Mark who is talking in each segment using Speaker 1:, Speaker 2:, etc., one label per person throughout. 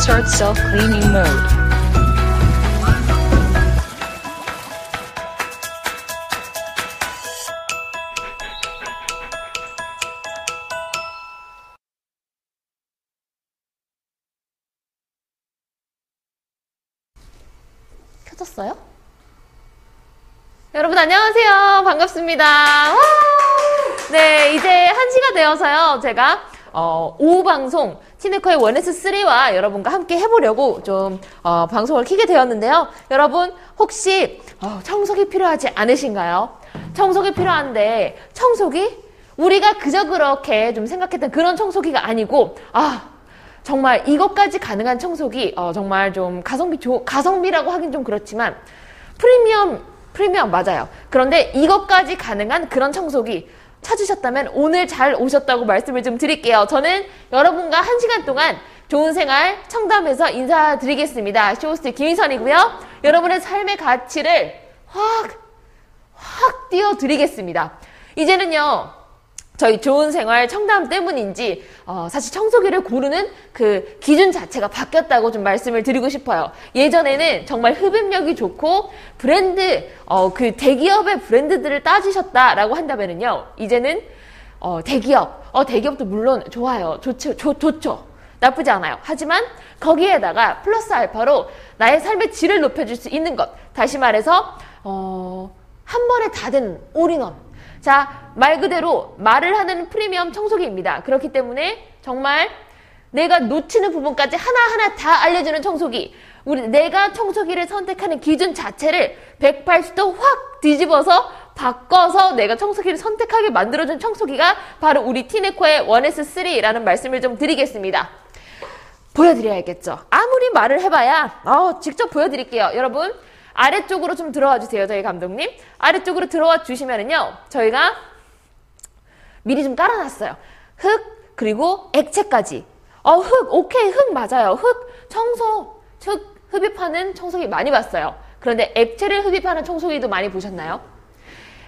Speaker 1: start self-cleaning mode.
Speaker 2: 켜졌어요? 여러분 안녕하세요. 반갑습니다. 와! 네, 이제 1시가 되어서요. 제가 오후 방송 티네커의 1S3와 여러분과 함께 해보려고 좀 방송을 켜게 되었는데요. 여러분 혹시 청소기 필요하지 않으신가요? 청소기 필요한데 청소기? 우리가 그저 그렇게 좀 생각했던 그런 청소기가 아니고 정말 이것까지 가능한 청소기 정말 좀 가성비라고 하긴 좀 그렇지만 프리미엄 맞아요. 그런데 이것까지 가능한 그런 청소기 찾으셨다면 오늘 잘 오셨다고 말씀을 좀 드릴게요. 저는 여러분과 1시간 동안 좋은 생활 청담에서 인사드리겠습니다. 쇼호스트 김희선이고요. 여러분의 삶의 가치를 확 띄워드리겠습니다. 이제는요. 저희 좋은 생활 청담 때문인지 사실 청소기를 고르는 그 기준 자체가 바뀌었다고 좀 말씀을 드리고 싶어요. 예전에는 정말 흡입력이 좋고 브랜드 그 대기업의 브랜드들을 따지셨다라고 한다면은요. 이제는 대기업도 물론 좋아요. 좋죠. 나쁘지 않아요. 하지만 거기에다가 플러스 알파로 나의 삶의 질을 높여줄 수 있는 것. 다시 말해서 한 번에 다 된 올인원. 자, 말 그대로 말을 하는 프리미엄 청소기입니다. 그렇기 때문에 정말 내가 놓치는 부분까지 하나하나 다 알려주는 청소기. 내가 청소기를 선택하는 기준 자체를 180도 확 뒤집어서 바꿔서 내가 청소기를 선택하게 만들어준 청소기가 바로 우리 티네코의 1S3라는 말씀을 좀 드리겠습니다. 보여드려야겠죠. 아무리 말을 해봐야 직접 보여드릴게요. 여러분 아래쪽으로 좀 들어와 주세요. 저희 감독님. 아래쪽으로 들어와 주시면은요. 저희가 미리 좀 깔아놨어요. 흙, 그리고 액체까지. 오케이. 흙 맞아요. 흙 흡입하는 청소기 많이 봤어요. 그런데 액체를 흡입하는 청소기도 많이 보셨나요?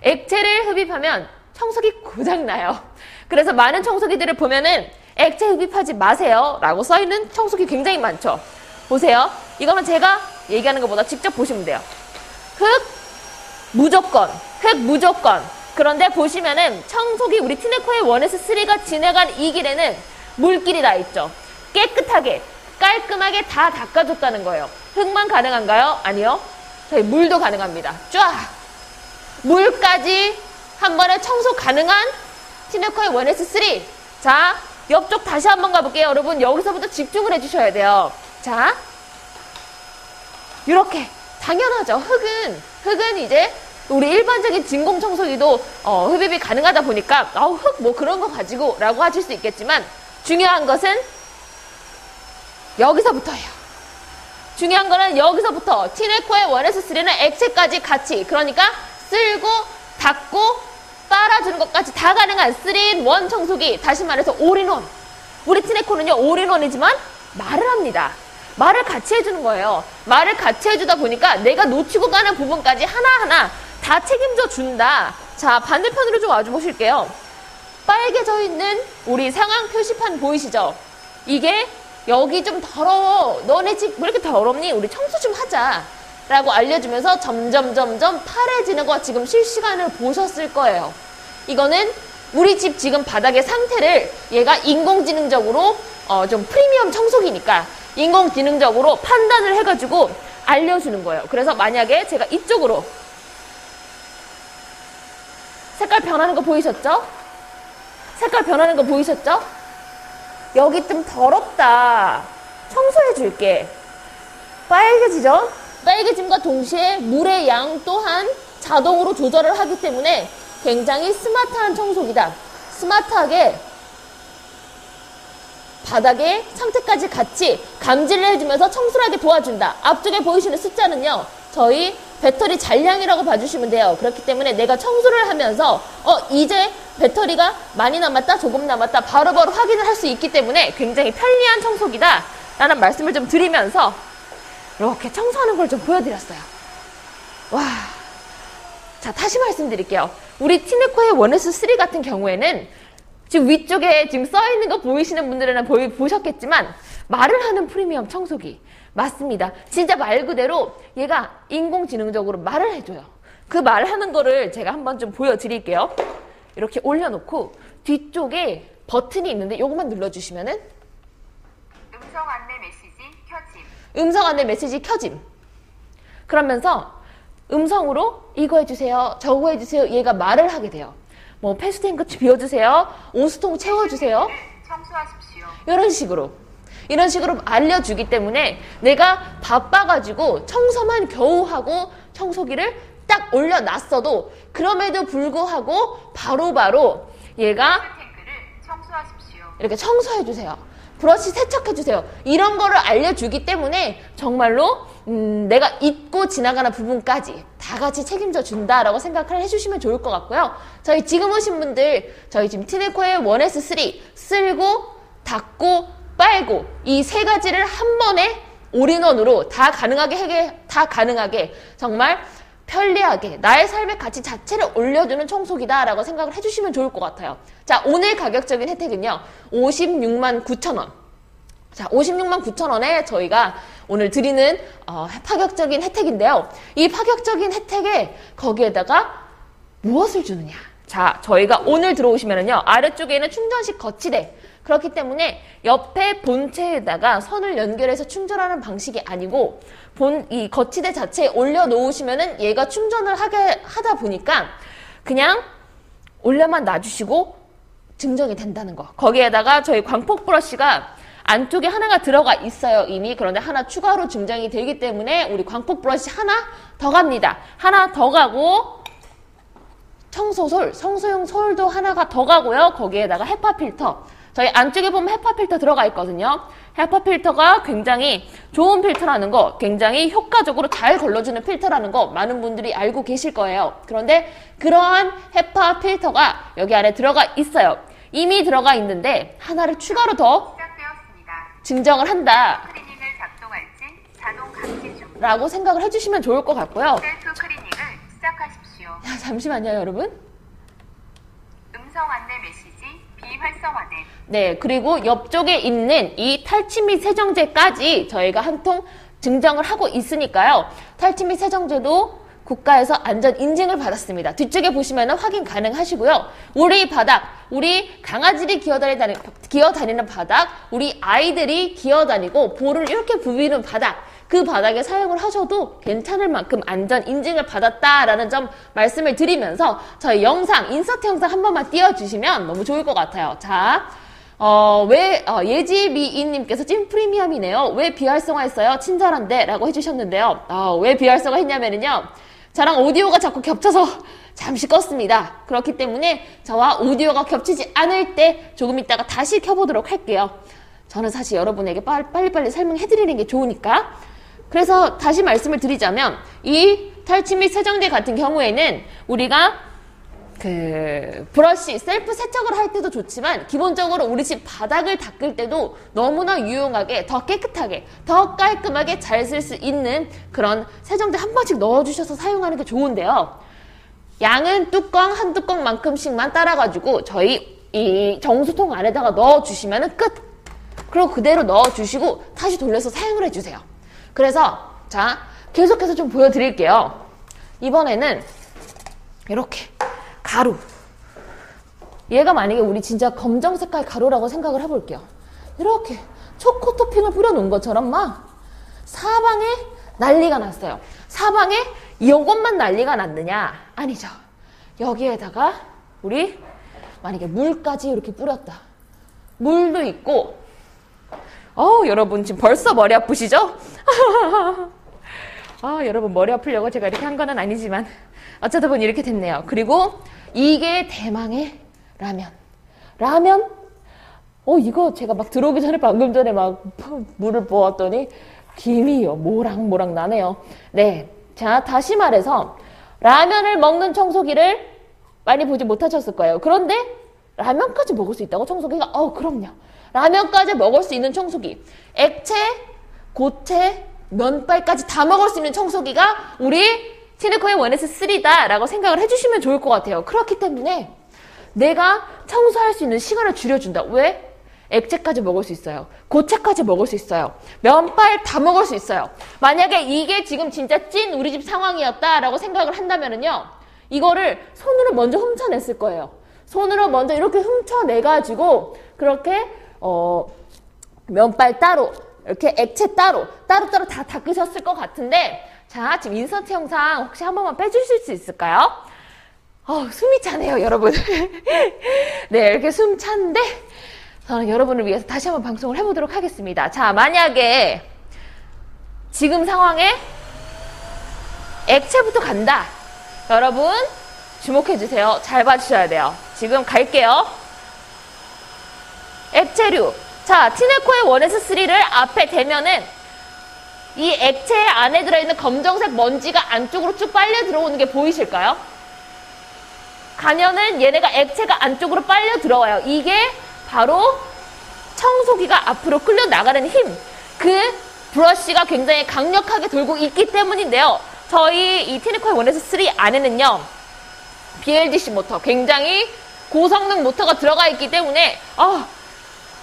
Speaker 2: 액체를 흡입하면 청소기 고장나요. 그래서 많은 청소기들을 보면은 액체 흡입하지 마세요. 라고 써있는 청소기 굉장히 많죠. 보세요. 이거는 제가 얘기하는 것보다 직접 보시면 돼요. 흙 무조건. 그런데 보시면은 청소기 우리 티네코의 1S3가 지나간 이 길에는 물길이 다 있죠. 깨끗하게 깔끔하게 다 닦아줬다는 거예요. 흙만 가능한가요? 아니요. 저희 물도 가능합니다. 쫙 물까지 한 번에 청소 가능한 티네코의 1S3. 자, 옆쪽 다시 한번 가볼게요. 여러분 여기서부터 집중을 해주셔야 돼요. 자, 이렇게 당연하죠. 흙은 이제 우리 일반적인 진공 청소기도 흡입이 가능하다 보니까 흙 뭐 그런 거 가지고 라고 하실 수 있겠지만 중요한 것은 여기서부터예요. 중요한 거는 여기서부터 티네코의 1S3는 액체까지 같이, 그러니까 쓸고 닦고 빨아주는 것까지 다 가능한 3-in-1 청소기. 다시 말해서 올인원. 우리 티네코는요 올인원이지만 말을 합니다. 말을 같이 해주는 거예요. 말을 같이 해주다 보니까 내가 놓치고 가는 부분까지 하나하나 다 책임져 준다. 자, 반대편으로 좀 와줘 보실게요. 빨개져 있는 우리 상황 표시판 보이시죠? 이게 여기 좀 더러워. 너네 집 왜 이렇게 더럽니? 우리 청소 좀 하자. 라고 알려주면서 점점 파래지는 거 지금 실시간으로 보셨을 거예요. 이거는 우리 집 지금 바닥의 상태를 얘가 인공지능적으로 좀 프리미엄 청소기니까 인공지능적으로 판단을 해가지고 알려주는 거예요. 그래서 만약에 제가 이쪽으로 색깔 변하는 거 보이셨죠? 여기 좀 더럽다. 청소해 줄게. 빨개지죠? 빨개짐과 동시에 물의 양 또한 자동으로 조절을 하기 때문에 굉장히 스마트한 청소기다. 스마트하게 바닥의 상태까지 같이 감지를 해주면서 청소를 하게 도와준다. 앞쪽에 보이시는 숫자는요. 저희 배터리 잔량이라고 봐주시면 돼요. 그렇기 때문에 내가 청소를 하면서 이제 배터리가 많이 남았다, 조금 남았다 바로바로 확인을 할 수 있기 때문에 굉장히 편리한 청소기다 라는 말씀을 좀 드리면서 이렇게 청소하는 걸 좀 보여드렸어요. 와, 자 다시 말씀드릴게요. 우리 티네코의 1S3 같은 경우에는 지금 위쪽에 지금 써있는 거 보이시는 분들은 보셨겠지만 말을 하는 프리미엄 청소기. 맞습니다. 진짜 말 그대로 얘가 인공지능적으로 말을 해줘요. 그 말하는 거를 제가 한번 좀 보여드릴게요. 이렇게 올려놓고 뒤쪽에 버튼이 있는데 요것만 눌러주시면은
Speaker 1: 음성 안내 메시지 켜짐.
Speaker 2: 음성 안내 메시지 켜짐. 그러면서 음성으로 이거 해주세요, 저거 해주세요. 얘가 말을 하게 돼요. 뭐 폐수탱크 비워주세요, 오수통 채워주세요.
Speaker 1: 청소하십시오.
Speaker 2: 이런 식으로 알려주기 때문에 내가 바빠가지고 청소만 겨우 하고 청소기를 딱 올려놨어도 그럼에도 불구하고 바로바로 얘가
Speaker 1: 탱크를 청소하십시오.
Speaker 2: 이렇게 청소해주세요. 브러쉬 세척해주세요. 이런 거를 알려주기 때문에 정말로 내가 잊고 지나가는 부분까지 다 같이 책임져 준다라고 생각을 해주시면 좋을 것 같고요. 저희 지금 오신 분들, 저희 지금 티네코의 1S3 쓸고 닦고 빨고 이 세 가지를 한 번에 올인원으로 다 가능하게 정말 편리하게 나의 삶의 가치 자체를 올려주는 청소기다라고 생각을 해주시면 좋을 것 같아요. 자, 오늘 가격적인 혜택은요. 56만 9천 원. 자, 56만 9천 원에 저희가 오늘 드리는 파격적인 혜택인데요. 이 파격적인 혜택에 거기에다가 무엇을 주느냐. 자, 저희가 오늘 들어오시면은요. 아래쪽에는 충전식 거치대. 그렇기 때문에 옆에 본체에다가 선을 연결해서 충전하는 방식이 아니고 이 거치대 자체에 올려놓으시면은 얘가 충전을 하다 보니까 그냥 올려만 놔주시고 증정이 된다는 거. 거기에다가 저희 광폭 브러쉬가 안쪽에 하나가 들어가 있어요, 이미. 그런데 하나 추가로 증정이 되기 때문에 우리 광폭 브러쉬 하나 더 갑니다. 하나 더 가고 청소솔, 청소용 솔도 하나가 더 가고요. 거기에다가 헤파 필터. 저희 안쪽에 보면 헤파 필터 들어가 있거든요. 헤파 필터가 굉장히 좋은 필터라는 거, 굉장히 효과적으로 잘 걸러주는 필터라는 거 많은 분들이 알고 계실 거예요. 그런데 그러한 헤파 필터가 여기 안에 들어가 있어요. 이미 들어가 있는데 하나를 추가로 더 증정을 한다
Speaker 1: 클리닝을 작동할지 자동 감지 중
Speaker 2: 라고 생각을 해주시면 좋을 것 같고요.
Speaker 1: 셀프 클리닝을 시작하십시오.
Speaker 2: 야, 잠시만요, 여러분.
Speaker 1: 음성 안내 메시지 비활성화됨.
Speaker 2: 네, 그리고 옆쪽에 있는 이 탈취 및 세정제까지 저희가 한 통 증정을 하고 있으니까요. 탈취 및 세정제도 국가에서 안전 인증을 받았습니다. 뒤쪽에 보시면 확인 가능하시고요. 우리 바닥, 우리 강아지들이 기어다니는 바닥, 우리 아이들이 기어다니고 볼을 이렇게 부비는 바닥, 그 바닥에 사용을 하셔도 괜찮을 만큼 안전 인증을 받았다라는 점 말씀을 드리면서 저희 영상, 인서트 영상 한 번만 띄워주시면 너무 좋을 것 같아요. 자, 예지미인님께서 찐 프리미엄이네요. 왜 비활성화했어요? 친절한데? 라고 해주셨는데요. 왜 비활성화 했냐면요. 저랑 오디오가 자꾸 겹쳐서 잠시 껐습니다. 그렇기 때문에 저와 오디오가 겹치지 않을 때 조금 있다가 다시 켜보도록 할게요. 저는 사실 여러분에게 빨리빨리 설명해드리는 게 좋으니까. 그래서 다시 말씀을 드리자면 이 탈취 및 세정제 같은 경우에는 우리가 브러쉬, 셀프 세척을 할 때도 좋지만 기본적으로 우리 집 바닥을 닦을 때도 너무나 유용하게, 더 깨끗하게, 더 깔끔하게 잘 쓸 수 있는 그런 세정제 한 번씩 넣어주셔서 사용하는 게 좋은데요. 양은 뚜껑 한 뚜껑만큼씩만 따라가지고 저희 이 정수통 안에다가 넣어주시면 끝! 그리고 그대로 넣어주시고 다시 돌려서 사용을 해주세요. 그래서 자, 계속해서 좀 보여드릴게요. 이번에는 이렇게 가루. 얘가 만약에 우리 진짜 검정 색깔 가루라고 생각을 해볼게요. 이렇게 초코 토핑을 뿌려놓은 것처럼 막 사방에 난리가 났어요. 사방에 이것만 난리가 났느냐? 아니죠. 여기에다가 우리 만약에 물까지 이렇게 뿌렸다. 물도 있고 여러분 지금 벌써 머리 아프시죠? 여러분 머리 아프려고 제가 이렇게 한 거는 아니지만 어쩌다 보니 이렇게 됐네요. 그리고 이게 대망의 라면. 이거 제가 막 들어오기 전에 방금 전에 막 물을 부었더니 김이요. 모락모락 나네요. 네. 자, 다시 말해서 라면을 먹는 청소기를 많이 보지 못하셨을 거예요. 그런데 라면까지 먹을 수 있다고 청소기가? 그럼요. 라면까지 먹을 수 있는 청소기. 액체, 고체, 면발까지 다 먹을 수 있는 청소기가 우리 티네코의 1S3다라고 생각을 해주시면 좋을 것 같아요. 그렇기 때문에 내가 청소할 수 있는 시간을 줄여준다. 왜? 액체까지 먹을 수 있어요. 고체까지 먹을 수 있어요. 면발 다 먹을 수 있어요. 만약에 이게 지금 진짜 찐 우리 집 상황이었다라고 생각을 한다면은요, 이거를 손으로 먼저 훔쳐냈을 거예요. 손으로 먼저 이렇게 훔쳐내가지고 그렇게 면발 따로, 이렇게 액체 따로따로 다 닦으셨을 것 같은데, 자, 지금 인서트 영상 혹시 한 번만 빼주실 수 있을까요? 숨이 차네요, 여러분. 네, 이렇게 숨 찬데, 저는 여러분을 위해서 다시 한번 방송을 해보도록 하겠습니다. 자, 만약에 지금 상황에 액체부터 간다. 여러분, 주목해주세요. 잘 봐주셔야 돼요. 지금 갈게요. 액체류. 자, 티네코의 1S3를 앞에 대면은 이 액체 안에 들어있는 검정색 먼지가 안쪽으로 쭉 빨려 들어오는 게 보이실까요? 가면은 얘네가 액체가 안쪽으로 빨려 들어와요. 이게 바로 청소기가 앞으로 끌려 나가는 힘, 그 브러쉬가 굉장히 강력하게 돌고 있기 때문인데요. 저희 이 티네코의 1S3 안에는요, BLDC 모터, 굉장히 고성능 모터가 들어가 있기 때문에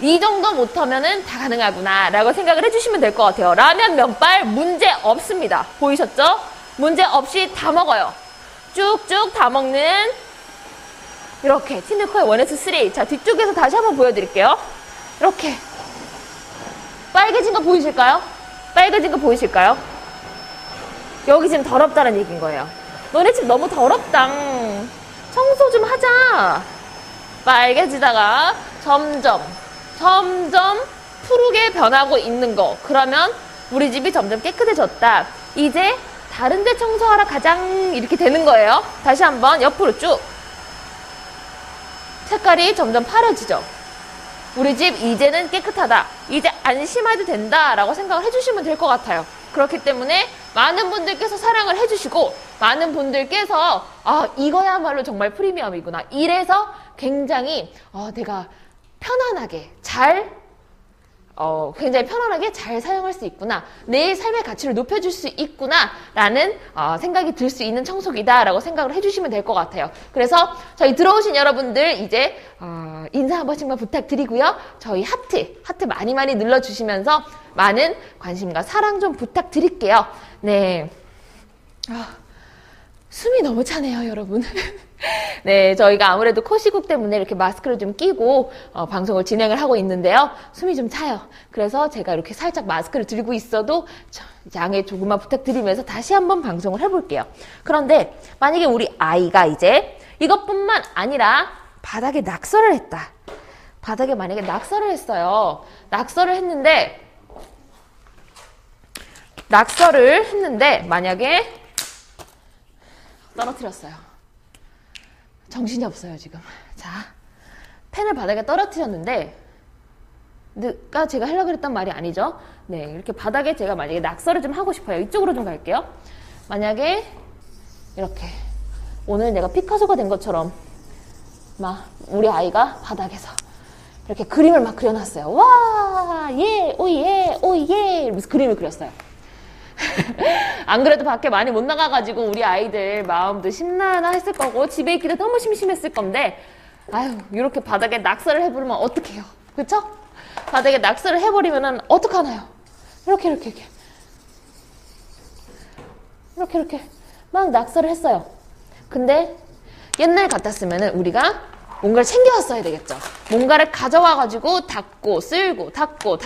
Speaker 2: 이 정도 모터면은 다 가능하구나 라고 생각을 해주시면 될 것 같아요. 라면 면발 문제 없습니다. 보이셨죠? 문제 없이 다 먹어요. 쭉쭉 다 먹는 이렇게 티네코의 1S3. 자, 뒤쪽에서 다시 한번 보여드릴게요. 이렇게 빨개진 거 보이실까요? 빨개진 거 보이실까요? 여기 지금 더럽다는 얘기인 거예요. 너네 집 너무 더럽다. 청소 좀 하자. 빨개지다가 점점 푸르게 변하고 있는 거. 그러면 우리 집이 점점 깨끗해졌다. 이제 다른 데 청소하러 가장 이렇게 되는 거예요. 다시 한번 옆으로 쭉. 색깔이 점점 파래지죠. 우리 집 이제는 깨끗하다. 이제 안심해도 된다 라고 생각을 해주시면 될 것 같아요. 그렇기 때문에 많은 분들께서 사랑을 해주시고, 많은 분들께서 이거야말로 정말 프리미엄이구나, 이래서 굉장히 내가 편안하게 굉장히 편안하게 잘 사용할 수 있구나, 내 삶의 가치를 높여줄 수 있구나 라는 생각이 들 수 있는 청소기다 라고 생각을 해주시면 될 것 같아요. 그래서 저희 들어오신 여러분들 이제 인사 한 번씩만 부탁드리고요. 저희 하트 많이 눌러주시면서 많은 관심과 사랑 좀 부탁드릴게요. 네, 숨이 너무 차네요, 여러분. 네, 저희가 아무래도 코시국 때문에 이렇게 마스크를 좀 끼고 방송을 진행을 하고 있는데요. 숨이 좀 차요. 그래서 제가 이렇게 살짝 마스크를 들고 있어도 양해 조금만 부탁드리면서 다시 한번 방송을 해볼게요. 그런데 만약에 우리 아이가 이제 이것뿐만 아니라 바닥에 낙서를 했다. 바닥에 만약에 낙서를 했어요. 낙서를 했는데 만약에 떨어뜨렸어요. 정신이 없어요, 지금. 자, 펜을 바닥에 떨어뜨렸는데, 제가 하려고 했던 말이 아니죠. 네, 이렇게 바닥에 제가 만약에 낙서를 좀 하고 싶어요. 이쪽으로 좀 갈게요. 만약에 이렇게 오늘 내가 피카소가 된 것처럼 막 우리 아이가 바닥에서 이렇게 그림을 막 그려놨어요. 와, 예, 오예, 오예 이러면서 그림을 그렸어요. 안 그래도 밖에 많이 못 나가가지고 우리 아이들 마음도 심란했을 거고 집에 있기도 너무 심심했을 건데, 이렇게 바닥에 낙서를 해버리면 어떡해요, 그쵸? 바닥에 낙서를 해버리면은 어떡하나요? 이렇게 막 낙서를 했어요. 근데 옛날 같았으면은 우리가 뭔가를 챙겨왔어야 되겠죠. 뭔가를 가져와가지고 닦고 쓸고 닦고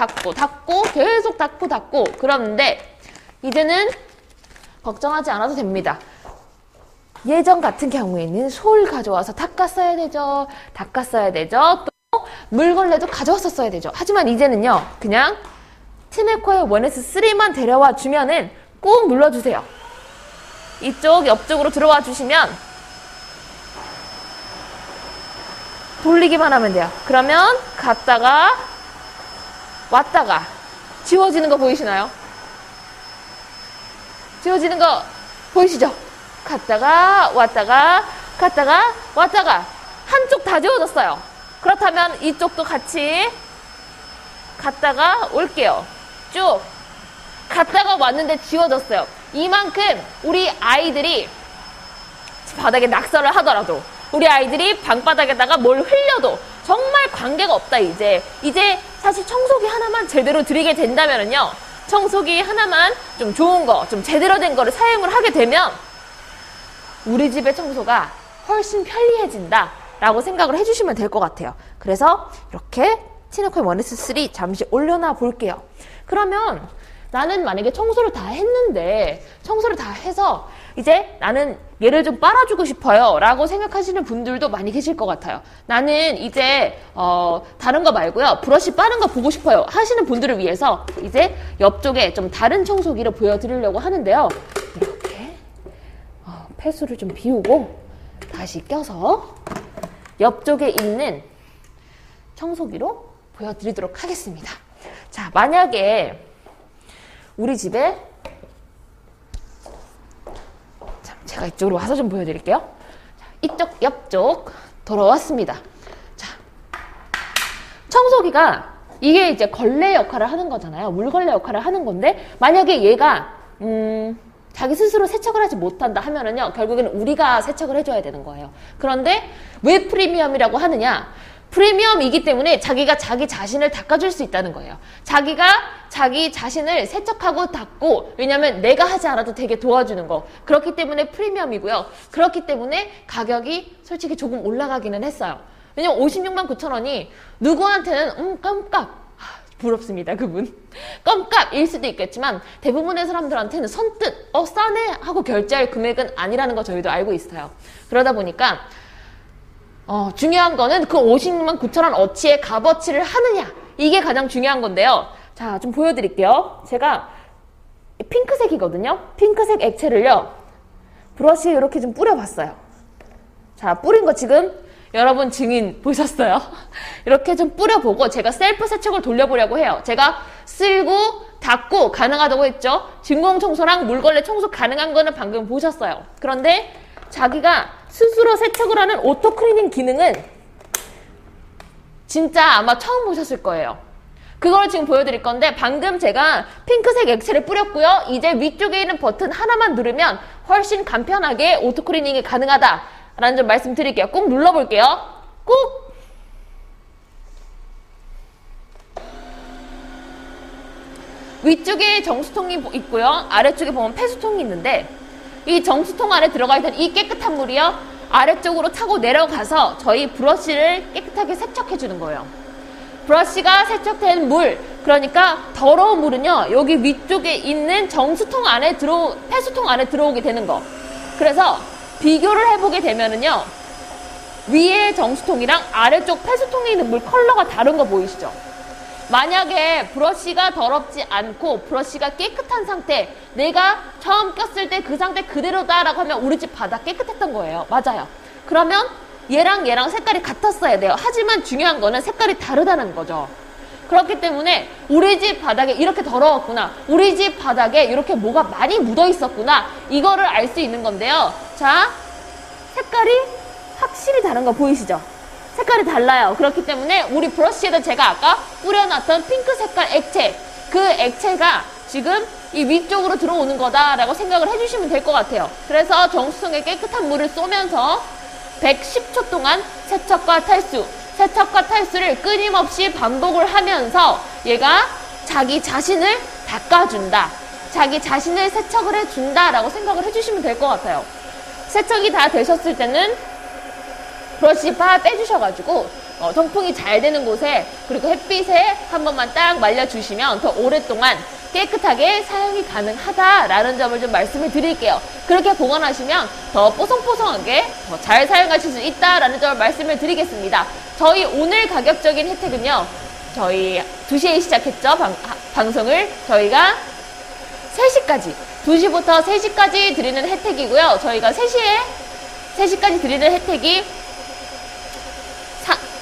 Speaker 2: 계속 닦고 그러는데 이제는 걱정하지 않아도 됩니다. 예전 같은 경우에는 솔 가져와서 닦았어야 되죠. 또 물걸레도 가져왔었어야 되죠. 하지만 이제는요, 그냥 티네코의 1S3만 데려와 주면은 꾹 눌러주세요. 이쪽 옆쪽으로 들어와 주시면 돌리기만 하면 돼요. 그러면 갔다가 왔다가 지워지는 거 보이시나요? 지워지는 거 보이시죠? 갔다가 왔다가 한쪽 다 지워졌어요. 그렇다면 이쪽도 같이 갔다가 올게요. 쭉 갔다가 왔는데 지워졌어요. 이만큼 우리 아이들이 바닥에 낙서를 하더라도, 우리 아이들이 방바닥에다가 뭘 흘려도 정말 관계가 없다, 이제 사실 청소기 하나만 제대로 드리게 된다면은요, 청소기 하나만 좀 좋은 거, 좀 제대로 된 거를 사용을 하게 되면 우리 집의 청소가 훨씬 편리해진다 라고 생각을 해주시면 될 것 같아요. 그래서 이렇게 티너코인 원에스 3 잠시 올려놔 볼게요. 그러면 나는 만약에 청소를 다 했는데, 청소를 다 해서 이제 나는 얘를 좀 빨아주고 싶어요 라고 생각하시는 분들도 많이 계실 것 같아요. 나는 이제 다른 거 말고요, 브러쉬 빠른 거 보고 싶어요 하시는 분들을 위해서 이제 옆쪽에 좀 다른 청소기를 보여드리려고 하는데요. 이렇게 폐수를 좀 비우고 다시 껴서 옆쪽에 있는 청소기로 보여드리도록 하겠습니다. 자, 만약에 우리 집에, 제가 이쪽으로 와서 좀 보여드릴게요. 자, 이쪽 옆쪽 돌아왔습니다. 자, 청소기가 이게 이제 걸레 역할을 하는 거잖아요. 물걸레 역할을 하는 건데, 만약에 얘가 자기 스스로 세척을 하지 못한다 하면은요, 결국에는 우리가 세척을 해줘야 되는 거예요. 그런데 왜 프리미엄이라고 하느냐? 프리미엄이기 때문에 자기가 자기 자신을 닦아줄 수 있다는 거예요. 자기가 자기 자신을 세척하고 닦고, 왜냐면 내가 하지 않아도 되게 도와주는 거. 그렇기 때문에 프리미엄이고요. 그렇기 때문에 가격이 솔직히 조금 올라가기는 했어요. 왜냐면 56만 9천 원이 누구한테는 깜깜, 부럽습니다, 그분. 껌값일 수도 있겠지만 대부분의 사람들한테는 선뜻 싸네 하고 결제할 금액은 아니라는 거 저희도 알고 있어요. 그러다 보니까 중요한 거는 그 56만 9천 원 어치의 값어치를 하느냐, 이게 가장 중요한 건데요. 자, 좀 보여드릴게요. 제가 핑크색이거든요. 핑크색 액체를요, 브러쉬에 이렇게 좀 뿌려봤어요. 자, 뿌린 거 지금 여러분 증인 보셨어요? 이렇게 좀 뿌려보고 제가 셀프 세척을 돌려보려고 해요. 제가 쓸고 닦고 가능하다고 했죠. 진공 청소랑 물걸레 청소 가능한 거는 방금 보셨어요. 그런데 자기가 스스로 세척을 하는 오토 클리닝 기능은 진짜 아마 처음 보셨을 거예요. 그걸 지금 보여드릴 건데, 방금 제가 핑크색 액체를 뿌렸고요. 이제 위쪽에 있는 버튼 하나만 누르면 훨씬 간편하게 오토 클리닝이 가능하다라는 점 말씀드릴게요. 꾹 눌러볼게요. 꾹! 위쪽에 정수통이 있고요. 아래쪽에 보면 폐수통이 있는데, 이 정수통 안에 들어가 있던 이 깨끗한 물이요, 아래쪽으로 타고 내려가서 저희 브러쉬를 깨끗하게 세척해주는 거예요. 브러쉬가 세척된 물, 그러니까 더러운 물은요, 여기 위쪽에 있는 정수통 안에 폐수통 안에 들어오게 되는 거. 그래서 비교를 해보게 되면은요, 위에 정수통이랑 아래쪽 폐수통에 있는 물 컬러가 다른 거 보이시죠? 만약에 브러쉬가 더럽지 않고 브러쉬가 깨끗한 상태, 내가 처음 꼈을 때 그 상태 그대로다라고 하면 우리 집 바닥 깨끗했던 거예요. 맞아요. 그러면 얘랑 색깔이 같았어야 돼요. 하지만 중요한 거는 색깔이 다르다는 거죠. 그렇기 때문에 우리 집 바닥에 이렇게 더러웠구나, 우리 집 바닥에 이렇게 뭐가 많이 묻어 있었구나, 이거를 알 수 있는 건데요. 자, 색깔이 확실히 다른 거 보이시죠? 색깔이 달라요. 그렇기 때문에 우리 브러쉬에다 제가 아까 뿌려놨던 핑크 색깔 액체, 그 액체가 지금 이 위쪽으로 들어오는 거다라고 생각을 해주시면 될 것 같아요. 그래서 정수통에 깨끗한 물을 쏘면서 110초 동안 세척과 탈수를 끊임없이 반복을 하면서 얘가 자기 자신을 닦아준다, 자기 자신을 세척을 해준다라고 생각을 해주시면 될 것 같아요. 세척이 다 되셨을 때는 브러쉬 바 빼주셔가지고 통풍이 잘 되는 곳에, 그리고 햇빛에 한 번만 딱 말려주시면 더 오랫동안 깨끗하게 사용이 가능하다라는 점을 좀 말씀을 드릴게요. 그렇게 보관하시면 더 뽀송뽀송하게 더 잘 사용하실 수 있다라는 점을 말씀을 드리겠습니다. 저희 오늘 가격적인 혜택은요, 저희 2시에 시작했죠, 방송을. 저희가 3시까지, 2시부터 3시까지 드리는 혜택이고요. 저희가 3시까지 드리는 혜택이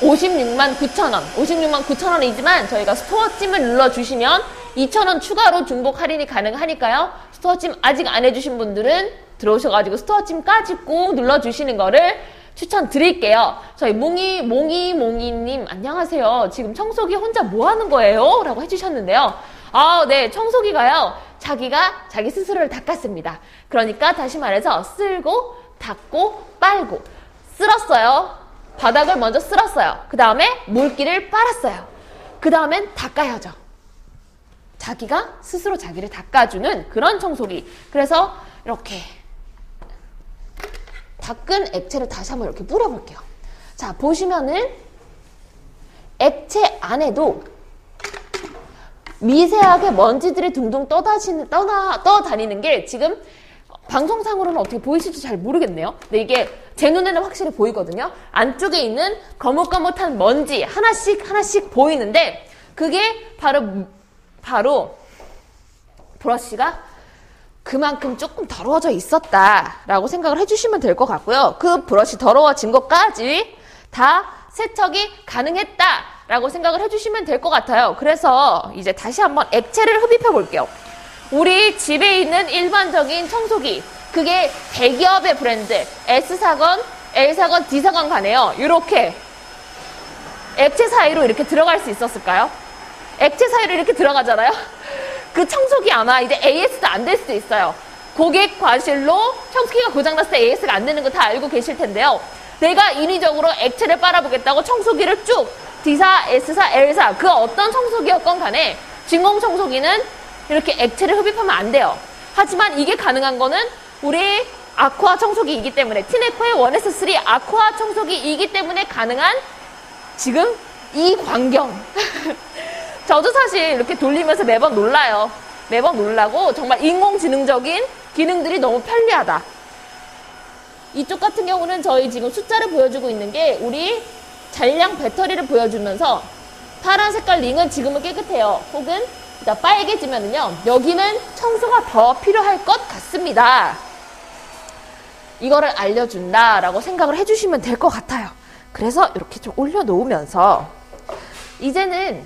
Speaker 2: 56만 9천 원, 56만 9천 원이지만 저희가 스토어찜을 눌러주시면 2,000원 추가로 중복 할인이 가능하니까요. 스토어찜 아직 안 해주신 분들은 들어오셔가지고 스토어찜까지 꼭 눌러주시는 거를 추천드릴게요. 저희 몽이님 안녕하세요. 지금 청소기 혼자 뭐 하는 거예요? 라고 해주셨는데요. 네, 청소기가요, 자기가 자기 스스로를 닦았습니다. 그러니까 다시 말해서 쓸고 닦고 빨고, 쓸었어요. 바닥을 먼저 쓸었어요. 그 다음에 물기를 빨았어요. 그 다음엔 닦아야죠. 자기가 스스로 자기를 닦아주는 그런 청소기. 그래서 이렇게 닦은 액체를 다시 한번 이렇게 뿌려볼게요. 자, 보시면은 액체 안에도 미세하게 먼지들이 둥둥 떠다니는 게 지금 방송상으로는 어떻게 보이실지 잘 모르겠네요. 근데 이게 제 눈에는 확실히 보이거든요. 안쪽에 있는 거뭇거뭇한 먼지 하나씩 보이는데 그게 바로 브러쉬가 그만큼 조금 더러워져 있었다라고 생각을 해주시면 될 것 같고요. 그 브러쉬 더러워진 것까지 다 세척이 가능했다라고 생각을 해주시면 될 것 같아요. 그래서 이제 다시 한번 액체를 흡입해 볼게요. 우리 집에 있는 일반적인 청소기, 그게 대기업의 브랜드 S사건, L사건, D사건 간에요. 이렇게 액체 사이로 이렇게 들어갈 수 있었을까요? 액체 사이로 이렇게 들어가잖아요. 그 청소기 아마 이제 AS도 안 될 수도 있어요. 고객 과실로 청소기가 고장났을 때 AS가 안 되는 거 다 알고 계실 텐데요. 내가 인위적으로 액체를 빨아보겠다고 청소기를 쭉 D사, S사, L사 그 어떤 청소기였건 간에 진공 청소기는 이렇게 액체를 흡입하면 안 돼요. 하지만 이게 가능한 거는 우리 아쿠아 청소기이기 때문에 티네코의 1S3 아쿠아 청소기이기 때문에 가능한 지금 이 광경. 저도 사실 이렇게 돌리면서 매번 놀라요. 매번 놀라고 정말 인공지능적인 기능들이 너무 편리하다. 이쪽 같은 경우는 저희 지금 숫자를 보여주고 있는 게 우리 잔량 배터리를 보여주면서 파란 색깔 링은 지금은 깨끗해요. 혹은 빨개지면은요, 여기는 청소가 더 필요할 것 같습니다. 이거를 알려준다라고 생각을 해주시면 될 것 같아요. 그래서 이렇게 좀 올려놓으면서 이제는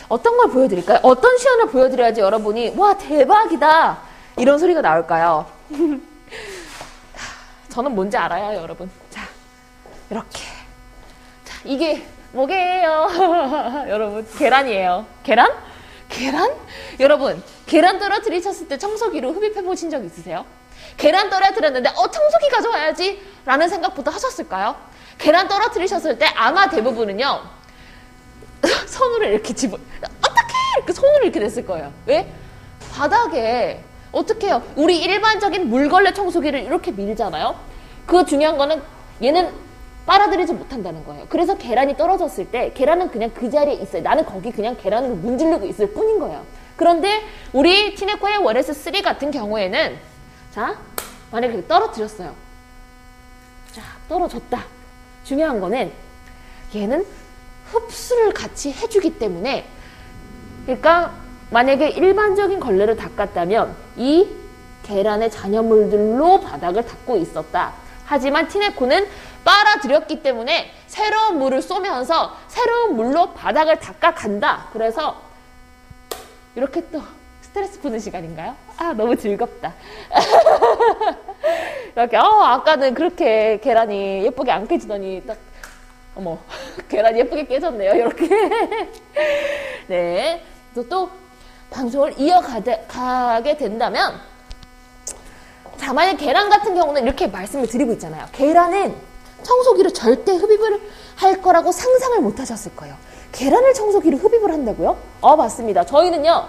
Speaker 2: 어떤 걸 보여드릴까요? 어떤 시연을 보여드려야지 여러분이 와 대박이다 이런 소리가 나올까요? 저는 뭔지 알아요, 여러분. 자, 이렇게. 자, 이게 뭐게요? 여러분, 계란이에요. 계란? 계란? 여러분, 계란 떨어뜨리셨을 때 청소기로 흡입해 보신 적 있으세요? 계란 떨어뜨렸는데 청소기 가져와야지 라는 생각부터 하셨을까요? 계란 떨어뜨리셨을 때 아마 대부분은요, 손으로 이렇게 어떡해! 이렇게 손으로 이렇게 냈을 거예요. 왜? 바닥에 어떻게 해요? 우리 일반적인 물걸레 청소기를 이렇게 밀잖아요. 그 중요한 거는 얘는 빨아들이지 못한다는 거예요. 그래서 계란이 떨어졌을 때 계란은 그냥 그 자리에 있어요. 나는 거기 그냥 계란으로 문지르고 있을 뿐인 거예요. 그런데 우리 티네코의 1S3 같은 경우에는 자, 만약에 떨어뜨렸어요. 자, 떨어졌다. 중요한 거는 얘는 흡수를 같이 해주기 때문에, 그러니까 만약에 일반적인 걸레를 닦았다면 이 계란의 잔여물들로 바닥을 닦고 있었다. 하지만 티네코는 빨아들였기 때문에 새로운 물을 쏘면서 새로운 물로 바닥을 닦아간다. 그래서 이렇게 또 스트레스 푸는 시간인가요? 아, 너무 즐겁다. 이렇게 아까는 그렇게 계란이 예쁘게 안 깨지더니 딱 어머, 계란이 예쁘게 깨졌네요. 이렇게. 네. 또 방송을 이어가게 된다면, 자, 만약 계란 같은 경우는 이렇게 말씀을 드리고 있잖아요. 계란은 청소기로 절대 흡입을 할 거라고 상상을 못 하셨을 거예요. 계란을 청소기로 흡입을 한다고요? 맞습니다. 저희는요,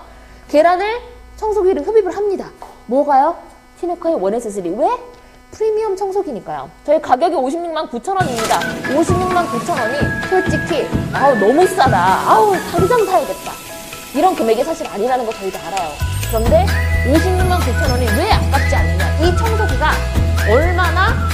Speaker 2: 계란을 청소기로 흡입을 합니다. 뭐가요? 티네코의 1S3. 왜? 프리미엄 청소기니까요. 저희 가격이 56만 9천 원입니다. 56만 9천 원이 솔직히 너무 싸다. 당장 사야겠다. 이런 금액이 사실 아니라는 거 저희도 알아요. 그런데 56만 9천 원이 왜 아깝지 않느냐. 이 청소기가 얼마나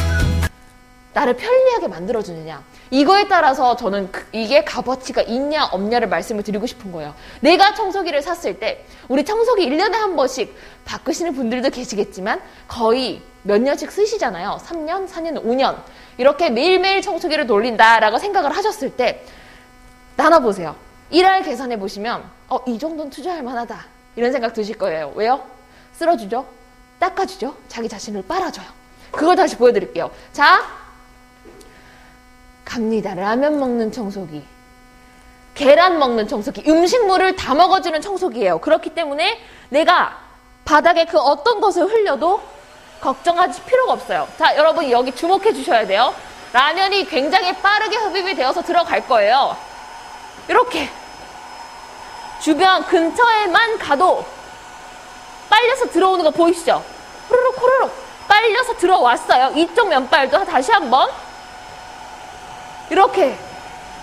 Speaker 2: 나를 편리하게 만들어주느냐. 이거에 따라서 저는 이게 값어치가 있냐 없냐를 말씀을 드리고 싶은 거예요. 내가 청소기를 샀을 때 우리 청소기 1년에 한 번씩 바꾸시는 분들도 계시겠지만 거의 몇 년씩 쓰시잖아요. 3년, 4년, 5년 이렇게 매일매일 청소기를 돌린다라고 생각을 하셨을 때 나눠보세요. 1할 계산해보시면 이 정도는 투자할 만하다 이런 생각 드실 거예요. 왜요? 쓸어주죠. 닦아주죠. 자기 자신을 빨아줘요. 그걸 다시 보여드릴게요. 자, 갑니다. 라면 먹는 청소기, 계란 먹는 청소기, 음식물을 다 먹어주는 청소기예요. 그렇기 때문에 내가 바닥에 그 어떤 것을 흘려도 걱정하실 필요가 없어요. 자, 여러분 여기 주목해 주셔야 돼요. 라면이 굉장히 빠르게 흡입이 되어서 들어갈 거예요. 이렇게 주변 근처에만 가도 빨려서 들어오는 거 보이시죠? 후루룩 후루룩 빨려서 들어왔어요. 이쪽 면발도 다시 한번 이렇게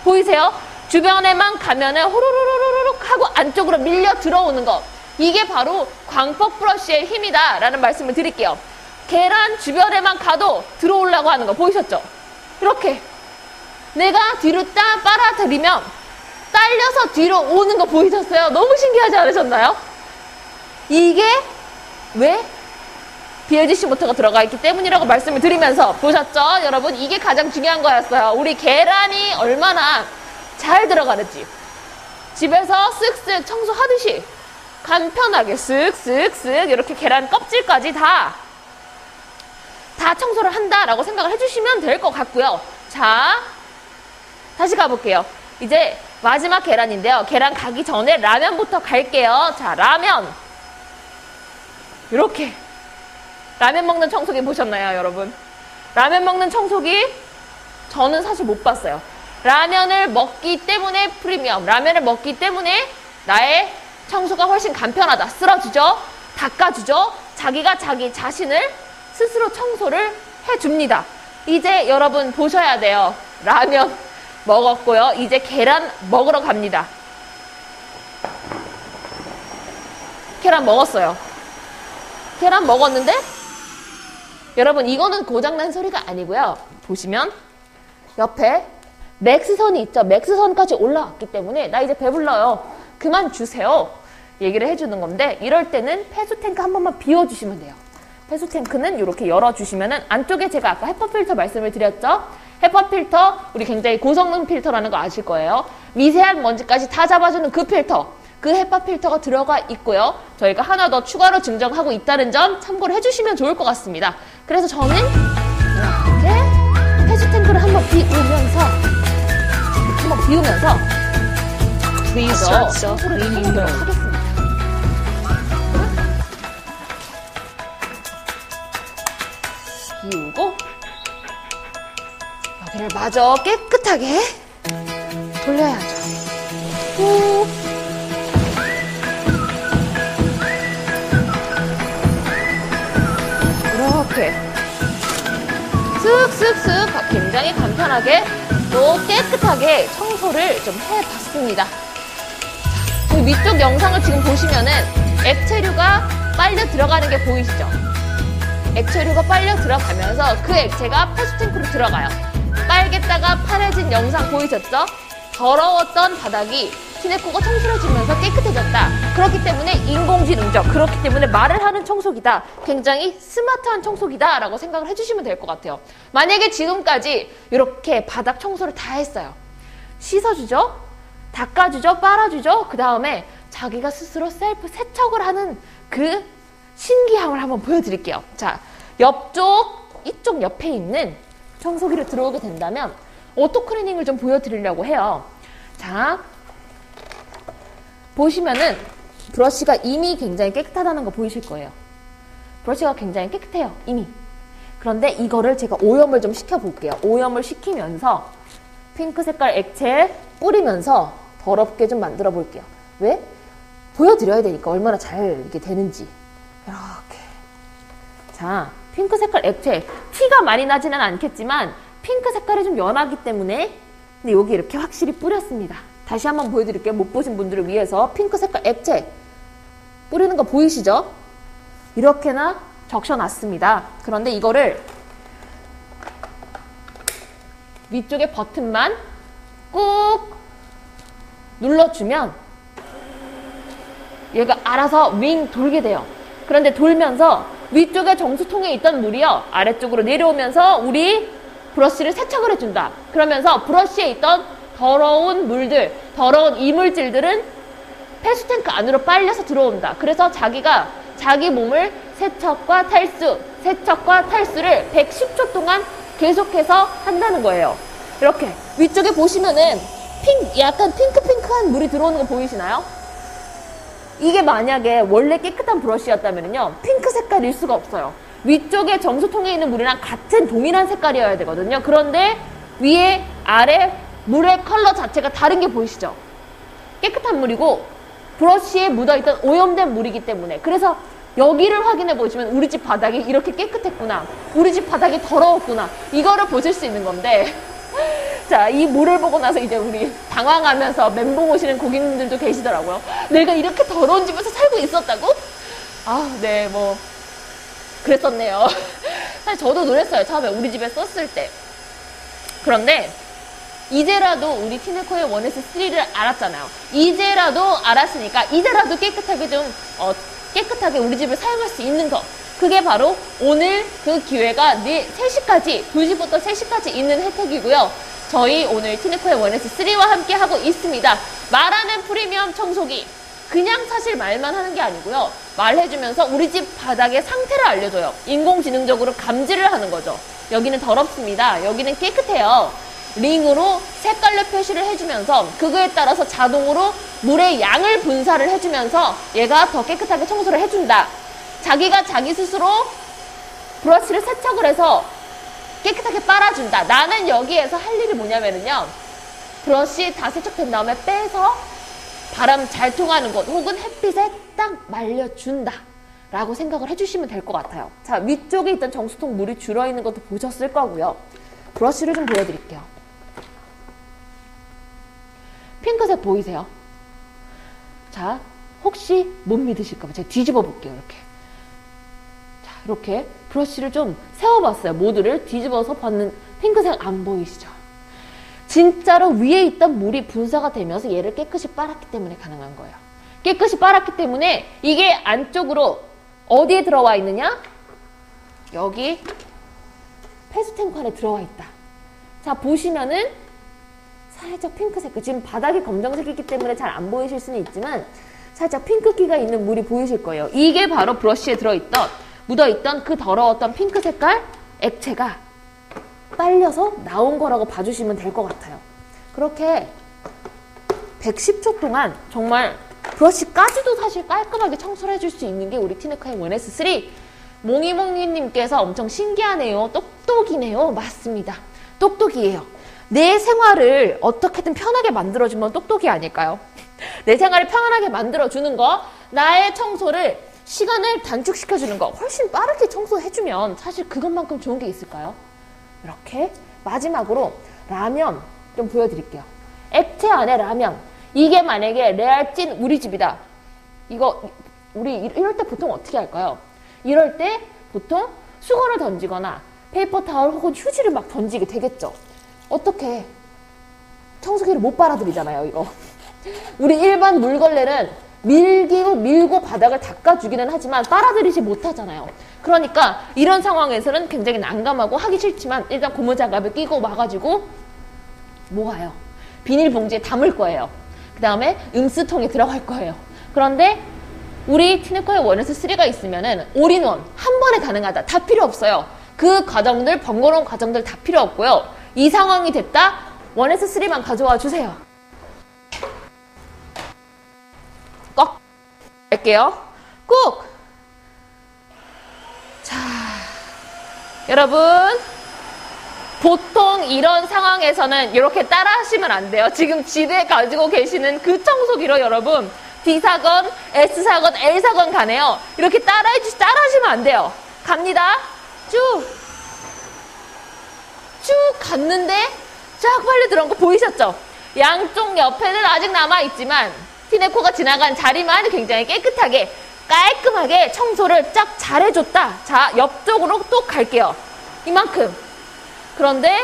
Speaker 2: 보이세요? 주변에만 가면은 후루루루룩 하고 안쪽으로 밀려 들어오는 거. 이게 바로 광폭 브러쉬의 힘이다 라는 말씀을 드릴게요. 계란 주변에만 가도 들어오려고 하는 거 보이셨죠? 이렇게 내가 뒤로 딱 빨아들이면 딸려서 뒤로 오는 거 보이셨어요? 너무 신기하지 않으셨나요? 이게 왜? BLDC 모터가 들어가 있기 때문이라고 말씀을 드리면서 보셨죠? 여러분 이게 가장 중요한 거였어요. 우리 계란이 얼마나 잘 들어가는지 집에서 쓱쓱 청소하듯이 간편하게 쓱쓱쓱 이렇게 계란 껍질까지 다 청소를 한다라고 생각을 해주시면 될 것 같고요. 자, 다시 가볼게요. 이제 마지막 계란인데요. 계란 가기 전에 라면부터 갈게요. 자, 라면. 이렇게. 라면 먹는 청소기 보셨나요, 여러분? 라면 먹는 청소기 저는 사실 못 봤어요. 라면을 먹기 때문에 프리미엄. 라면을 먹기 때문에 나의 청소가 훨씬 간편하다. 쓸어주죠. 닦아주죠. 자기가 자기 자신을 스스로 청소를 해줍니다. 이제 여러분 보셔야 돼요. 라면 먹었고요. 이제 계란 먹으러 갑니다. 계란 먹었어요. 계란 먹었는데 여러분 이거는 고장난 소리가 아니고요. 보시면 옆에 맥스선이 있죠. 맥스선까지 올라왔기 때문에 나 이제 배불러요. 그만 주세요. 얘기를 해주는 건데 이럴 때는 폐수탱크 한 번만 비워주시면 돼요. 폐수탱크는 이렇게 열어주시면은 안쪽에 제가 아까 헤파 필터 말씀을 드렸죠. 헤파 필터 우리 굉장히 고성능 필터라는 거 아실 거예요. 미세한 먼지까지 다 잡아주는 그 필터. 그 헤파 필터가 들어가 있고요. 저희가 하나 더 추가로 증정하고 있다는 점 참고를 해주시면 좋을 것 같습니다. 그래서 저는 이렇게 폐수탱크를 한번 비우면서 청소를 해보도록 하겠습니다. 비우고 여기를 마저 깨끗하게 돌려야죠. 후. 이렇게 쓱쓱쓱 굉장히 간편하게 또 깨끗하게 청소를 좀 해봤습니다. 그 위쪽 영상을 지금 보시면은 액체류가 빨려 들어가는 게 보이시죠? 액체류가 빨려 들어가면서 그 액체가 폐수탱크로 들어가요. 빨갰다가 파래진 영상 보이셨죠? 더러웠던 바닥이 시네코가 청소를 해주면서 깨끗해졌다. 그렇기 때문에 인공지능적, 그렇기 때문에 말을 하는 청소기다. 굉장히 스마트한 청소기다 라고 생각을 해주시면 될 것 같아요. 만약에 지금까지 이렇게 바닥 청소를 다 했어요. 씻어주죠? 닦아주죠? 빨아주죠? 그 다음에 자기가 스스로 셀프 세척을 하는 그 신기함을 한번 보여드릴게요. 자, 이쪽 옆에 있는 청소기를 들어오게 된다면 오토클리닝을 좀 보여드리려고 해요. 자, 보시면은 브러쉬가 이미 굉장히 깨끗하다는 거 보이실 거예요. 브러쉬가 굉장히 깨끗해요, 이미. 그런데 이거를 제가 오염을 좀 시켜볼게요. 오염을 시키면서 핑크 색깔 액체 뿌리면서 더럽게 좀 만들어 볼게요. 왜? 보여드려야 되니까 얼마나 잘 이게 되는지. 이렇게. 자, 핑크 색깔 액체. 티가 많이 나지는 않겠지만 핑크 색깔이 좀 연하기 때문에 근데 여기 이렇게 확실히 뿌렸습니다. 다시 한번 보여드릴게요. 못 보신 분들을 위해서 핑크 색깔 액체 뿌리는 거 보이시죠? 이렇게나 적셔놨습니다. 그런데 이거를 위쪽에 버튼만 꾹 눌러주면 얘가 알아서 윙 돌게 돼요. 그런데 돌면서 위쪽에 정수통에 있던 물이요 아래쪽으로 내려오면서 우리 브러쉬를 세척을 해준다. 그러면서 브러쉬에 있던 더러운 물들, 더러운 이물질들은 폐수탱크 안으로 빨려서 들어온다. 그래서 자기가 자기 몸을 세척과 탈수를 110초 동안 계속해서 한다는 거예요. 이렇게 위쪽에 보시면은 약간 핑크핑크한 물이 들어오는 거 보이시나요? 이게 만약에 원래 깨끗한 브러쉬였다면요 핑크 색깔일 수가 없어요. 위쪽에 정수통에 있는 물이랑 같은 동일한 색깔이어야 되거든요. 그런데 위에 아래 물의 컬러 자체가 다른 게 보이시죠? 깨끗한 물이고 브러쉬에 묻어있던 오염된 물이기 때문에, 그래서 여기를 확인해 보시면 우리 집 바닥이 이렇게 깨끗했구나, 우리 집 바닥이 더러웠구나, 이거를 보실 수 있는 건데 자, 이 물을 보고 나서 이제 우리 당황하면서 멘붕 오시는 고객님들도 계시더라고요. 내가 이렇게 더러운 집에서 살고 있었다고? 아, 네, 뭐 그랬었네요. 사실 저도 놀랐어요, 처음에 우리 집에 썼을 때. 그런데 이제라도 우리 티네코의 원에스3를 알았잖아요. 이제라도 알았으니까 이제라도 깨끗하게 깨끗하게 우리 집을 사용할 수 있는 거, 그게 바로 오늘 그 기회가 3시까지, 2시부터 3시까지 있는 혜택이고요. 저희 오늘 티네코의 원에스3와 함께 하고 있습니다. 말하는 프리미엄 청소기, 그냥 사실 말만 하는 게 아니고요. 말해주면서 우리 집 바닥의 상태를 알려줘요. 인공지능적으로 감지를 하는 거죠. 여기는 더럽습니다, 여기는 깨끗해요. 링으로 색깔로 표시를 해주면서 그거에 따라서 자동으로 물의 양을 분사를 해주면서 얘가 더 깨끗하게 청소를 해준다. 자기가 자기 스스로 브러쉬를 세척을 해서 깨끗하게 빨아준다. 나는 여기에서 할 일이 뭐냐면요, 브러쉬 다 세척된 다음에 빼서 바람 잘 통하는 곳 혹은 햇빛에 딱 말려준다 라고 생각을 해주시면 될 것 같아요. 자, 위쪽에 있던 정수통 물이 줄어있는 것도 보셨을 거고요. 브러쉬를 좀 보여드릴게요. 핑크색 보이세요? 자, 혹시 못 믿으실까봐 제가 뒤집어 볼게요. 이렇게. 자, 이렇게 브러쉬를 좀 세워봤어요. 모두를 뒤집어서 봤는 핑크색 안 보이시죠? 진짜로 위에 있던 물이 분사가 되면서 얘를 깨끗이 빨았기 때문에 가능한 거예요. 깨끗이 빨았기 때문에 이게 안쪽으로 어디에 들어와 있느냐? 여기 폐수탱크 안에 들어와 있다. 자, 보시면은 살짝 핑크색, 지금 바닥이 검정색이기 때문에 잘 안 보이실 수는 있지만 살짝 핑크기가 있는 물이 보이실 거예요. 이게 바로 브러쉬에 들어있던, 묻어있던 그 더러웠던 핑크 색깔 액체가 빨려서 나온 거라고 봐주시면 될 것 같아요. 그렇게 110초 동안 정말 브러쉬까지도 사실 깔끔하게 청소를 해줄 수 있는 게 우리 티네코의 원에스3. 몽이몽이님께서 엄청 신기하네요, 똑똑이네요. 맞습니다, 똑똑이에요. 내 생활을 어떻게든 편하게 만들어주면 똑똑이 아닐까요? 내 생활을 편안하게 만들어주는 거, 나의 청소를, 시간을 단축시켜주는 거, 훨씬 빠르게 청소해주면 사실 그것만큼 좋은 게 있을까요? 이렇게 마지막으로 라면 좀 보여드릴게요. 액체 안에 라면, 이게 만약에 레알 찐 우리 집이다. 이거 우리 이럴 때 보통 어떻게 할까요? 이럴 때 보통 수건을 던지거나 페이퍼 타월 혹은 휴지를 막 던지게 되겠죠. 어떻게 청소기를 못 빨아들이잖아요, 이거. 우리 일반 물걸레는 밀고 바닥을 닦아주기는 하지만 빨아들이지 못하잖아요. 그러니까 이런 상황에서는 굉장히 난감하고 하기 싫지만 일단 고무장갑을 끼고 와가지고 모아요. 비닐봉지에 담을 거예요. 그 다음에 음수통에 들어갈 거예요. 그런데 우리 티네코의 원에스3가 있으면은 올인원 한 번에 가능하다. 다 필요 없어요. 그 과정들, 번거로운 과정들 다 필요 없고요. 이 상황이 됐다, 원에스3만 가져와 주세요. 꼭 할게요. 꾹. 자, 여러분, 보통 이런 상황에서는 이렇게 따라 하시면 안 돼요. 지금 집에 가지고 계시는 그 청소기로 여러분 D사건, S사건, L사건 가네요. 이렇게 따라 하시면 안 돼요. 갑니다. 쭉 갔는데 쫙 빨리 들어온 거 보이셨죠? 양쪽 옆에는 아직 남아있지만 티네코가 지나간 자리만 굉장히 깨끗하게 깔끔하게 청소를 쫙 잘해줬다. 자, 옆쪽으로 또 갈게요. 이만큼. 그런데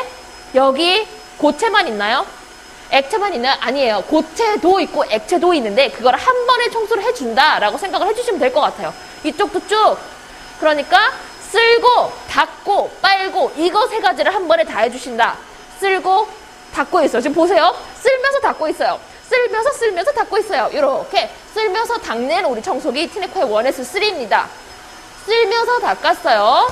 Speaker 2: 여기 고체만 있나요? 액체만 있나요? 아니에요. 고체도 있고 액체도 있는데 그걸 한 번에 청소를 해준다라고 생각을 해주시면 될 것 같아요. 이쪽도 쭉. 그러니까 쓸고 닦고 빨고 이거 세 가지를 한 번에 다 해주신다. 쓸고 닦고 있어요. 지금 보세요. 쓸면서 닦고 있어요. 쓸면서 닦고 있어요. 이렇게 쓸면서 닦는 우리 청소기 티네코의 원에스3입니다. 쓸면서 닦았어요.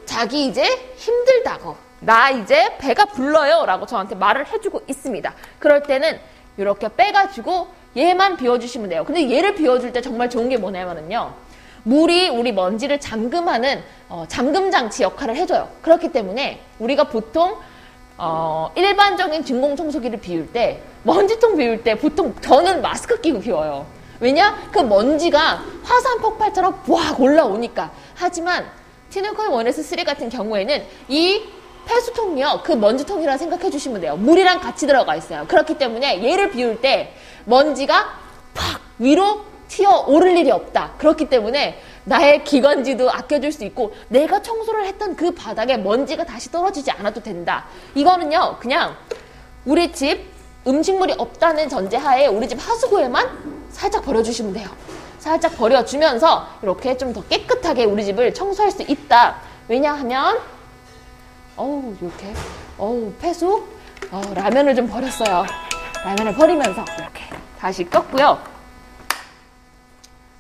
Speaker 2: 자기 이제 힘들다고, 나 이제 배가 불러요 라고 저한테 말을 해주고 있습니다. 그럴 때는 이렇게 빼가지고 얘만 비워주시면 돼요. 근데 얘를 비워줄 때 정말 좋은 게 뭐냐면요, 물이 우리 먼지를 잠금하는 잠금 장치 역할을 해줘요. 그렇기 때문에 우리가 보통 일반적인 진공청소기를 비울 때, 먼지통 비울 때 보통 저는 마스크 끼고 비워요. 왜냐? 그 먼지가 화산 폭발처럼 부악 올라오니까. 하지만 티네코의 원에스3 같은 경우에는 이 폐수통이요, 그 먼지통이라 생각해 주시면 돼요. 물이랑 같이 들어가 있어요. 그렇기 때문에 얘를 비울 때 먼지가 팍 위로 튀어 오를 일이 없다. 그렇기 때문에 나의 기관지도 아껴줄 수 있고 내가 청소를 했던 그 바닥에 먼지가 다시 떨어지지 않아도 된다. 이거는요, 그냥 우리 집 음식물이 없다는 전제하에 우리 집 하수구에만 살짝 버려주시면 돼요. 살짝 버려주면서 이렇게 좀 더 깨끗하게 우리 집을 청소할 수 있다. 왜냐하면 이렇게 폐수 라면을 좀 버렸어요. 라면을 버리면서 이렇게 다시 껐고요.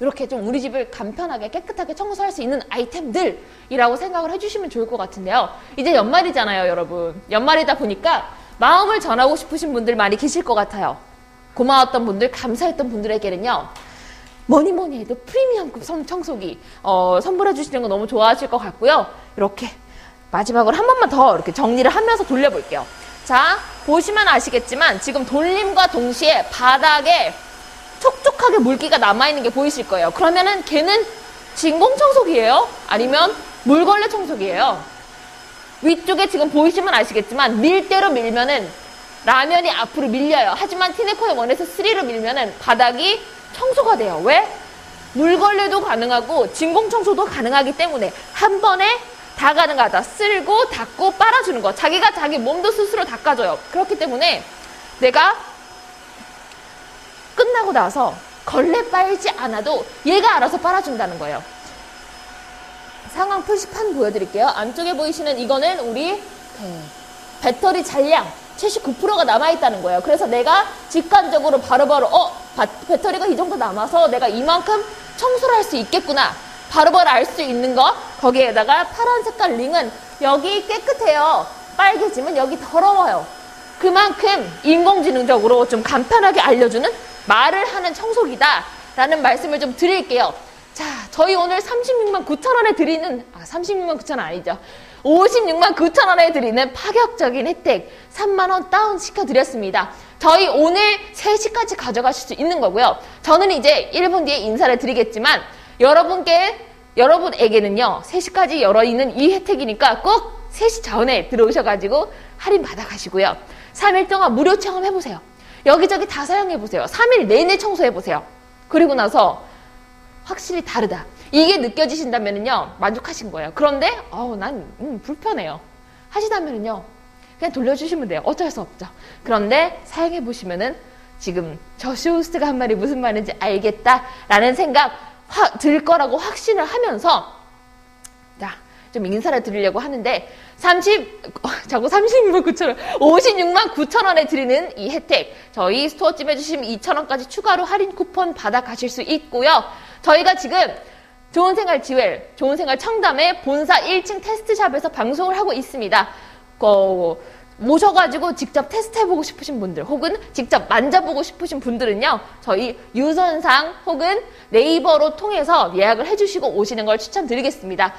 Speaker 2: 이렇게 좀 우리 집을 간편하게 깨끗하게 청소할 수 있는 아이템들이라고 생각을 해주시면 좋을 것 같은데요. 이제 연말이잖아요, 여러분. 연말이다 보니까 마음을 전하고 싶으신 분들 많이 계실 것 같아요. 고마웠던 분들, 감사했던 분들에게는요, 뭐니 해도 프리미엄급 청소기 선물해 주시는 거 너무 좋아하실 것 같고요. 이렇게 마지막으로 한 번만 더 이렇게 정리를 하면서 돌려볼게요. 자, 보시면 아시겠지만 지금 돌림과 동시에 바닥에 촉촉하게 물기가 남아있는 게 보이실 거예요. 그러면은 걔는 진공청소기예요? 아니면 물걸레 청소기예요? 위쪽에 지금 보이시면 아시겠지만 밀대로 밀면은 라면이 앞으로 밀려요. 하지만 티네코의 원에서3로 밀면은 바닥이 청소가 돼요. 왜? 물걸레도 가능하고 진공청소도 가능하기 때문에 한 번에 다 가능하다. 쓸고 닦고 빨아주는 거. 자기가 자기 몸도 스스로 닦아줘요. 그렇기 때문에 내가 끝나고 나서 걸레 빨지 않아도 얘가 알아서 빨아준다는 거예요. 상황 표시판 보여드릴게요. 안쪽에 보이시는 이거는 우리 배터리 잔량 79%가 남아있다는 거예요. 그래서 내가 직관적으로 바로바로 배터리가 이 정도 남아서 내가 이만큼 청소를 할 수 있겠구나. 바로바로 알 수 있는 거. 거기에다가 파란 색깔 링은 여기 깨끗해요. 빨개지면 여기 더러워요. 그만큼 인공지능적으로 좀 간편하게 알려주는 말을 하는 청소기다 라는 말씀을 좀 드릴게요. 자, 저희 오늘 36만 9천 원에 드리는 36만 9천 원 아니죠. 56만 9천 원에 드리는 파격적인 혜택 3만 원 다운 시켜드렸습니다. 저희 오늘 3시까지 가져가실 수 있는 거고요. 저는 이제 1분 뒤에 인사를 드리겠지만 여러분에게는요 3시까지 열어있는 이 혜택이니까 꼭 3시 전에 들어오셔가지고 할인 받아가시고요. 3일 동안 무료 체험해보세요. 여기저기 다 사용해보세요. 3일 내내 청소해보세요. 그리고 나서 확실히 다르다. 이게 느껴지신다면요 만족하신 거예요. 그런데 난 불편해요 하시다면요 그냥 돌려주시면 돼요. 어쩔 수 없죠. 그런데 사용해보시면은 지금 저 쇼호스트가 한 말이 무슨 말인지 알겠다라는 생각 들 거라고 확신을 하면서 좀 인사를 드리려고 하는데 36만 9천 원, 56만 9천 원에 드리는 이 혜택 저희 스토어집 해주시면 2천 원까지 추가로 할인 쿠폰 받아 가실 수 있고요. 저희가 지금 좋은생활 지웰, 좋은생활 청담의 본사 1층 테스트샵에서 방송을 하고 있습니다. 모셔가지고 직접 테스트해보고 싶으신 분들 혹은 직접 만져보고 싶으신 분들은요 저희 유선상 혹은 네이버로 통해서 예약을 해주시고 오시는 걸 추천드리겠습니다.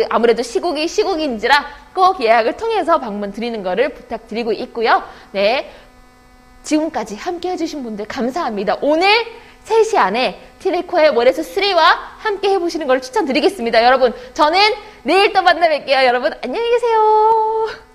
Speaker 2: 아무래도 시국인지라 꼭 예약을 통해서 방문 드리는 거를 부탁드리고 있고요. 네, 지금까지 함께 해주신 분들 감사합니다. 오늘 3시 안에 티네코의 원에서3와 함께 해보시는 걸 추천드리겠습니다. 여러분 저는 내일 또 만나 뵐게요. 여러분 안녕히 계세요.